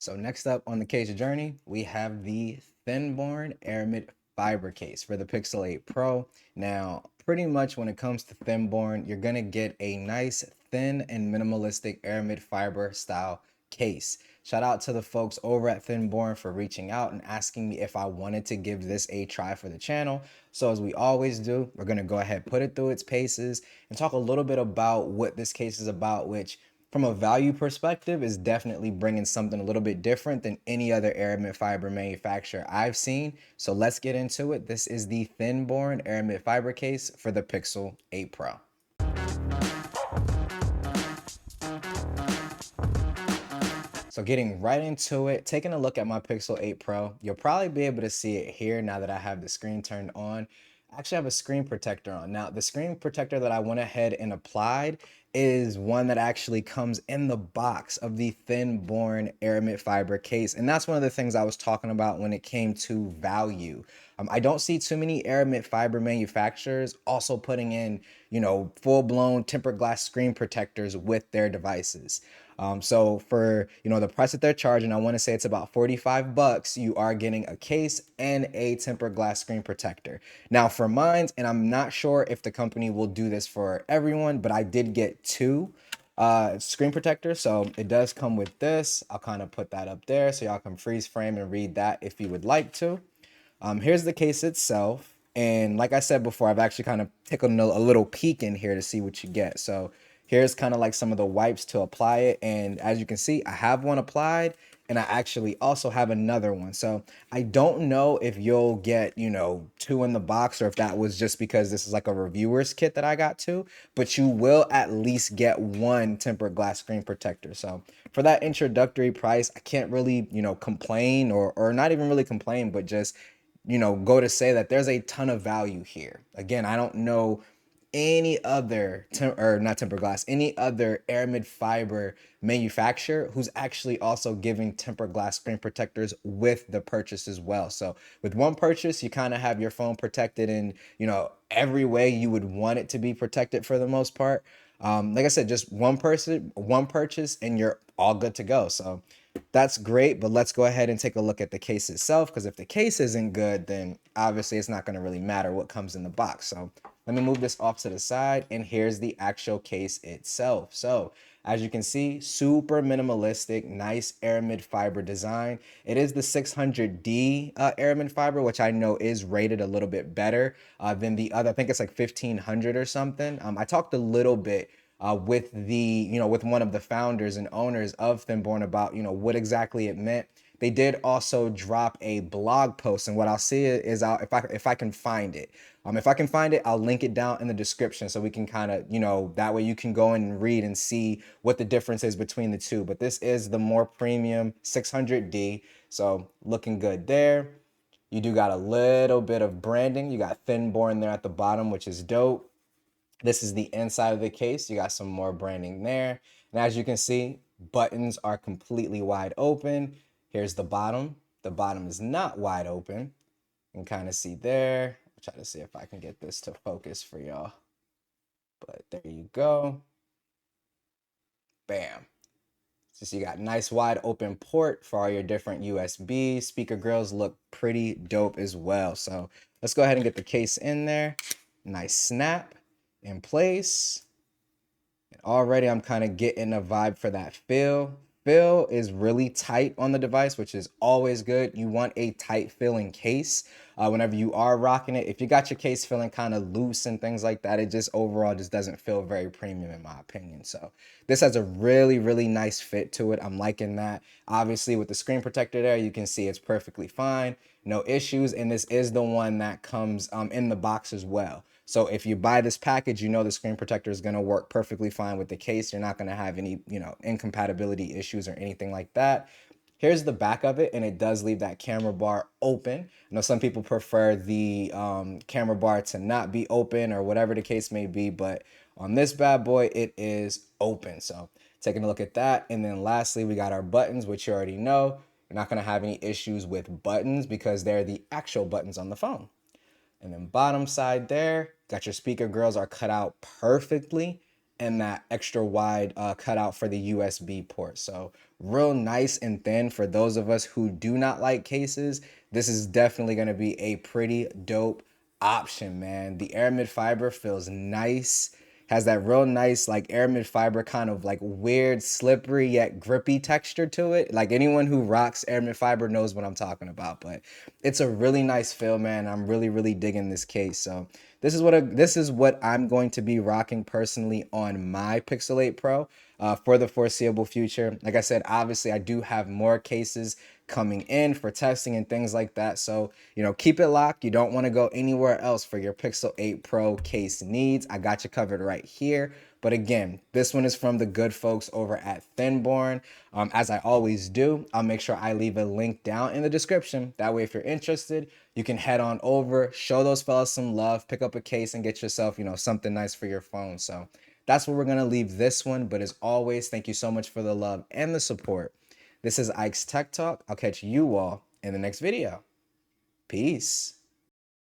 So next up on the case journey, we have the Thinborn Aramid fiber case for the Pixel 8 Pro. Now, pretty much when it comes to Thinborn, you're gonna get a nice thin and minimalistic Aramid fiber style case. Shout out to the folks over at Thinborn for reaching out and asking me if I wanted to give this a try for the channel. So as we always do, we're gonna go ahead, put it through its paces and talk a little bit about what this case is about, which from a value perspective is definitely bringing something a little bit different than any other aramid fiber manufacturer I've seen. So let's get into it. This is the Thinborn aramid fiber case for the Pixel 8 Pro. So getting right into it, taking a look at my Pixel 8 Pro, you'll probably be able to see it here now that I have the screen turned on. I actually have a screen protector on. Now, the screen protector that I went ahead and applied is one that actually comes in the box of the Thinborn Aramid fiber case. And that's one of the things I was talking about when it came to value. I don't see too many Aramid fiber manufacturers also putting in, full-blown tempered glass screen protectors with their devices. So for, the price that they're charging, I want to say it's about 45 bucks. You are getting a case and a tempered glass screen protector. Now for mine, and I'm not sure if the company will do this for everyone, but I did get two screen protectors. So it does come with this. I'll kind of put that up there so y'all can freeze frame and read that if you would like to. Here's the case itself. And like I said before, I've actually kind of taken a little peek in here to see what you get. So here's kind of like some of the wipes to apply it. And as you can see, I have one applied and I actually also have another one. So I don't know if you'll get, two in the box or if that was just because this is like a reviewer's kit that I got two, but you will at least get one tempered glass screen protector. So for that introductory price, I can't really, complain or not even really complain, but just go to say that there's a ton of value here. Again, I don't know any other or not tempered glass, any other aramid fiber manufacturer who's actually also giving tempered glass screen protectors with the purchase as well. So with one purchase, you kind of have your phone protected in, every way you would want it to be protected for the most part. Like I said, just one purchase, and you're all good to go. So that's great, but let's go ahead and take a look at the case itself, because if the case isn't good, then obviously it's not going to really matter what comes in the box. So let me move this off to the side, and here's the actual case itself. So as you can see, super minimalistic, nice aramid fiber design. It is the 600D aramid fiber, which I know is rated a little bit better than the other. I think it's like 1500 or something. I talked a little bit with with one of the founders and owners of Thinborn about, what exactly it meant. They did also drop a blog post, and what I'll see is if I can find it. If I can find it, I'll link it down in the description so we can kind of, that way you can go and read and see what the difference is between the two. But this is the more premium 600D, so looking good there. You do got a little bit of branding. You got Thinborn there at the bottom, which is dope. This is the inside of the case. You got some more branding there. And as you can see, buttons are completely wide open. Here's the bottom. The bottom is not wide open. You can kind of see there. I'll try to see if I can get this to focus for y'all. But there you go. Bam. So you got nice wide open port for all your different USB. Speaker grills look pretty dope as well. So let's go ahead and get the case in there. Nice snap in place. And already I'm kind of getting a vibe for that feel. Feel is really tight on the device, which is always good. You want a tight feeling case whenever you are rocking it. If you got your case feeling kind of loose and things like that, it just overall just doesn't feel very premium in my opinion. So this has a really, really nice fit to it. I'm liking that. Obviously with the screen protector there, you can see it's perfectly fine. No issues. And this is the one that comes in the box as well. So if you buy this package, the screen protector is going to work perfectly fine with the case. You're not going to have any, incompatibility issues or anything like that. Here's the back of it, and it does leave that camera bar open. I know some people prefer the camera bar to not be open or whatever the case may be, but on this bad boy, it is open. So taking a look at that. And then lastly, we got our buttons, which you already know. You're not going to have any issues with buttons because they're the actual buttons on the phone. And then bottom side there, got your speaker grills are cut out perfectly. and that extra wide cutout for the USB port. So real nice and thin for those of us who do not like cases. This is definitely going to be a pretty dope option, man. The Aramid fiber feels nice, has that real nice like Aramid fiber kind of like weird slippery yet grippy texture to it. Like anyone who rocks Aramid fiber knows what I'm talking about. But it's a really nice feel, man. I'm really digging this case. So this is what I'm going to be rocking personally on my Pixel 8 Pro for the foreseeable future. Like I said, obviously I do have more cases coming in for testing and things like that. So, you know, keep it locked. You don't want to go anywhere else for your Pixel 8 Pro case needs. I got you covered right here. But again, this one is from the good folks over at Thinborn. As I always do, I'll make sure I leave a link down in the description. That way, if you're interested, you can head on over, show those fellas some love, pick up a case and get yourself, you know, something nice for your phone. So that's where we're going to leave this one. But as always, thank you so much for the love and the support. This is Ike's Tech Talk. I'll catch you all in the next video. Peace.